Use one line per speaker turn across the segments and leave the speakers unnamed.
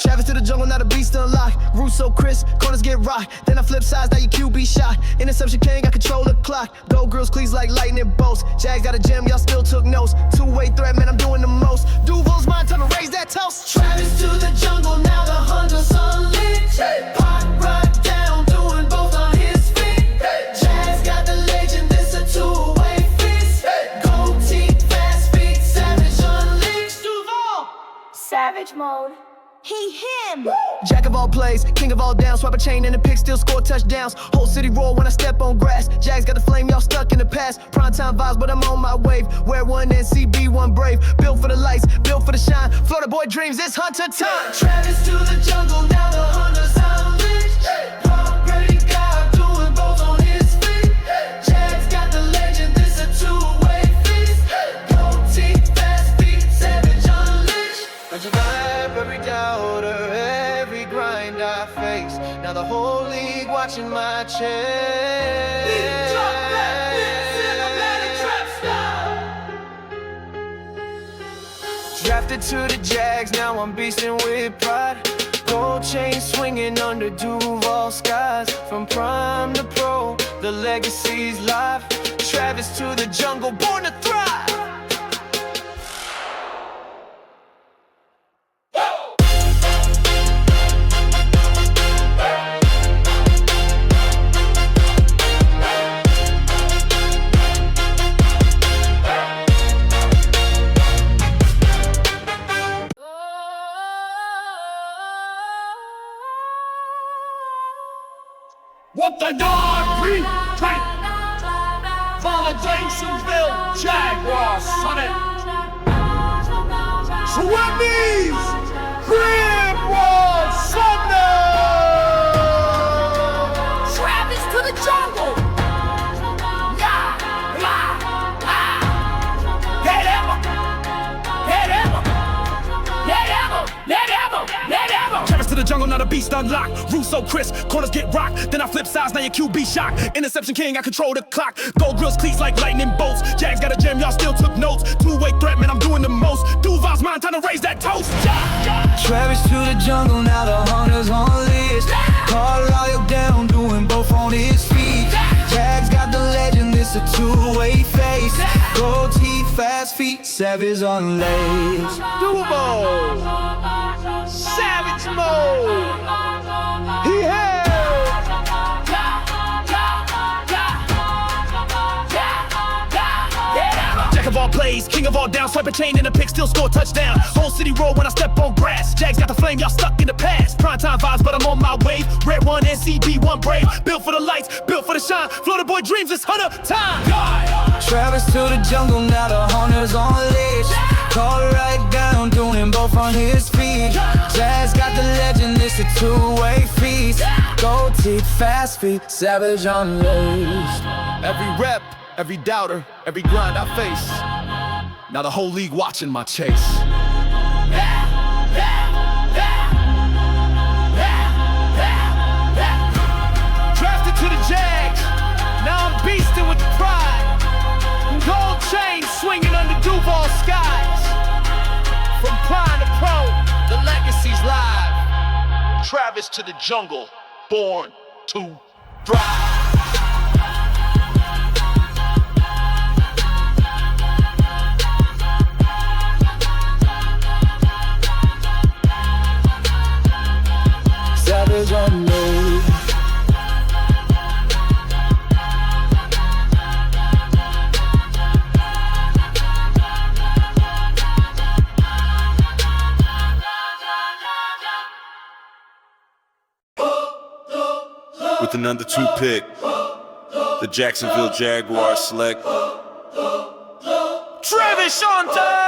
Travis to the jungle, now the beast unlocked. Root so crisp, corners get rocked. Then I flip sides, now your QB shot. Interception king, I control the clock. Gold grills, cleats like lightning bolts. Jags got a gem, y'all still took notes. Two-way threat, man, I'm doing the most. Duval's mine, time to raise that toast. Travis to the jungle, now the hunters unleashed. Pot right down, doing both on his feet. Jags got the legend, this a two-way feast. Gold teeth, fast feet, savage unleashed. Duval!
Savage mode. He, him.
Jack of all plays, king of all downs. Swipe a chain and the pick, still score touchdowns. Whole city roar when I step on grass. Jags got the flame, y'all stuck in the past. Primetime vibes, but I'm on my wave. Wear one NCB, one brave. Built for the lights, built for the shine. Florida boy dreams, it's hunter time. Travis to the jungle, now the hunters unleashed. Ualreadykno, doing both on his feet. Jags got the legend, this a two-way feast. Gold teeth, fast feet, savage unleashed. But you vibe every doubter, every grind I face. Now the whole league watching my chest. Drafted to the Jags, now I'm beasting with pride. Gold chain swinging under Duval skies. From prime to pro, the legacy's live. Travis to the jungle, born to thrive.
What the dog retrain for the Jasonville Jaguars, sonny. So what means crib wall Sunday? Travis to the jungle. Yeah, yeah, ah. Head ever, head ever, head ever, head ever, head ever. Travis to the jungle, now the beast unlocked. Root so crisp, corners get rocked. Then I flip sides, now your QB shock. Interception king, I control the clock. Gold grills, cleats like lightning bolts. Jags got a gem, y'all still took notes. Two-way threat, man, I'm doing the most. Duval's mine, time to raise that toast.
Travis to the jungle, now the hunters unleashed. Ualreadykno, doing both on his feet. Jags got the legend, this a two-way face. Gold teeth, fast feet, savage unlaced.
Duval, savage mode. He held. Jack of all plays, king of all downs. Swipe a chain and a pick, still score touchdown. Whole city roar when I step on grass. Jags got the flame, y'all stuck in the past. Primetime vibes, but I'm on my wave. Red one, NCB, one brave. Built for the lights, built for the shine. Florida boy dreams, it's hunter time.
Travis to the jungle, now the hunters unleashed. Ualreadykno, doing both on his feet. Jags got the legend, this a two-way feast. Gold teeth, fast feet, savage unleashed.
Every rep, every doubter, every grind I face. Now the whole league watching my chase. Drafted to the Jags, now I'm beasting with pride. Gold chain swinging under Duval skies. From prime to pro, the legacy's live. Travis to the jungle, born to thrive.
Savage unleashed.
With the number 2 pick, the Jacksonville Jaguars select
Travis Hunter!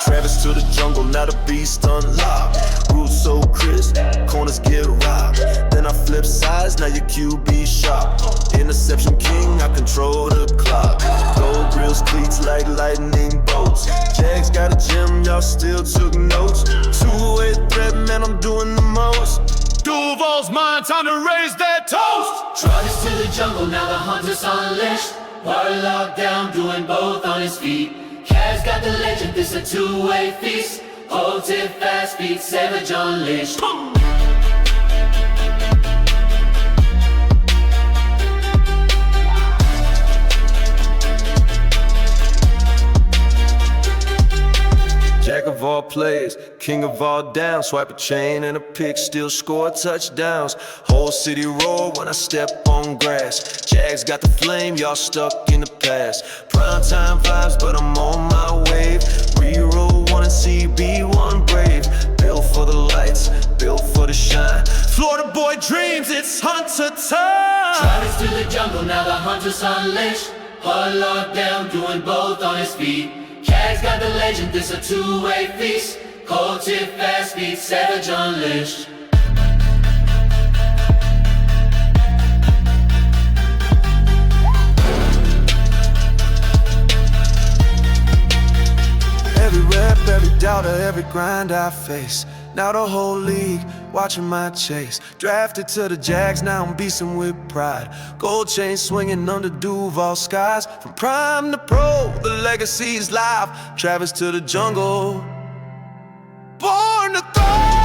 Travis to the jungle, now the beast unlocked. Root so crisp, corners get rocked. Then I flip sides, now your QB shot. Interception king, I control the clock. Gold grills, cleats like lightning bolts. Jags got a gem, y'all still took notes. Two-way threat, man, I'm doing the most.
Duval's mine, time to raise that toast.
Travis to the jungle, now the hunters unleashed. Party locked down, doing both on his feet. Cavs got the legend, this a two-way feast. Hold it fast, beat savage unleashed.
Jack of all plays, king of all downs. Swipe a chain and a pick, still score touchdowns. Whole city roar when I step on grass. Jags got the flame, y'all stuck in the past. Primetime vibes, but I'm on my wave. Reroll one and CB1 brave. Built for the lights, built for the shine. Florida boy dreams, it's hunter time.
Travis to the jungle, now the hunter's unleashed. Hard locked down, doing both on his feet. Jags got the legend, this a two-way feast. Cold tip, fast beat, savage unleashed.
Every rep, every doubter, every grind I face. Now the whole league watching my chase. Drafted to the Jags, now I'm beastin' with pride. Gold chain swinging under Duval skies. From prime to pro, the legacy's live. Travis to the jungle, born to thrive.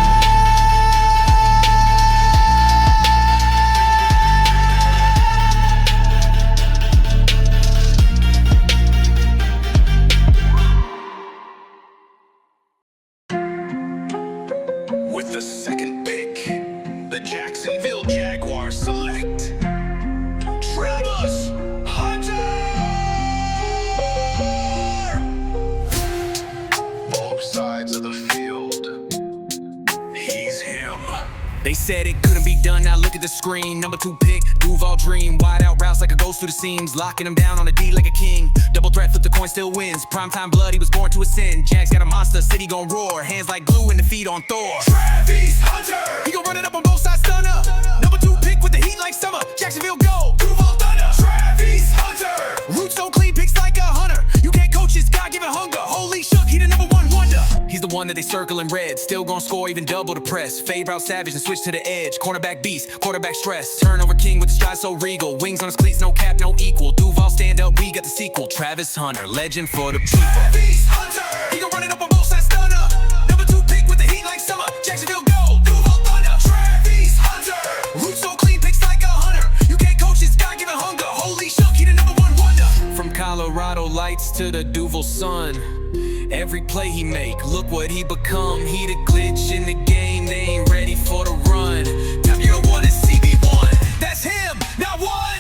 With the second pick, the Jacksonville Jaguars select Travis Hunter. Both sides of the field, he's him.
They said it couldn't be done, now look at the screen. Number 2 pick, Duval dream. Wide out routes like a ghost through the seams. Locking him down on a D like a king. Double threat, flip the coin, still wins. Primetime blood, he was born to ascend. Jags got a monster, city gon' roar. Hands like glue and the feet on Thor.
Travis Hunter.
He gon' run it up on both sides, stunner. Number 2 pick with the heat like summer. Jacksonville go, Duval thunder.
Travis Hunter.
Roots so clean, picks like a hunter. You can't coach his God-given hunger. Holy shook, he the number 1 wonder. He's the one that they circle in red. Still gon' score, even double the press. Fade route savage and switch to the edge. Cornerback beast, quarterback stress. Turnover king with the stride so regal. Wings on his cleats, no cap, no equal. Duval stand up, we got the sequel. Travis Hunter, legend for the people.
Travis Hunter.
He gon' run it up on both sides, stunner. Number 2 pick with the heat like summer. Jacksonville go, Duval thunder.
Travis Hunter.
Roots so clean, picks like a hunter. You can't coach his God-given hunger. Holy shook, he the number 1 wonder. From Colorado lights to the Duval sun. Every play he make, look what he become. He the glitch in the game, they ain't ready for the run. W1 and CB1, that's him, not one.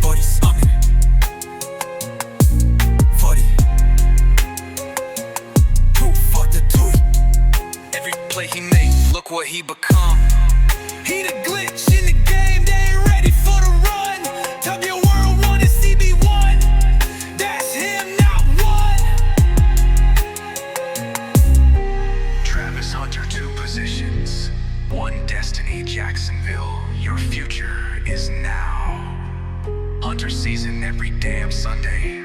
40 something. 40. 2 for the 2. Every play he make, look what he become. He the glitch in the game, they ain't ready for the run. W1 and CB1, that's him, not one.
Travis Hunter, 2 positions, 1 destiny. Jacksonville, your future is now. Hunter season every damn Sunday.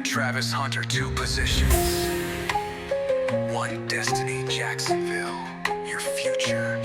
Travis Hunter, 2 positions, 1 destiny. Jacksonville, your future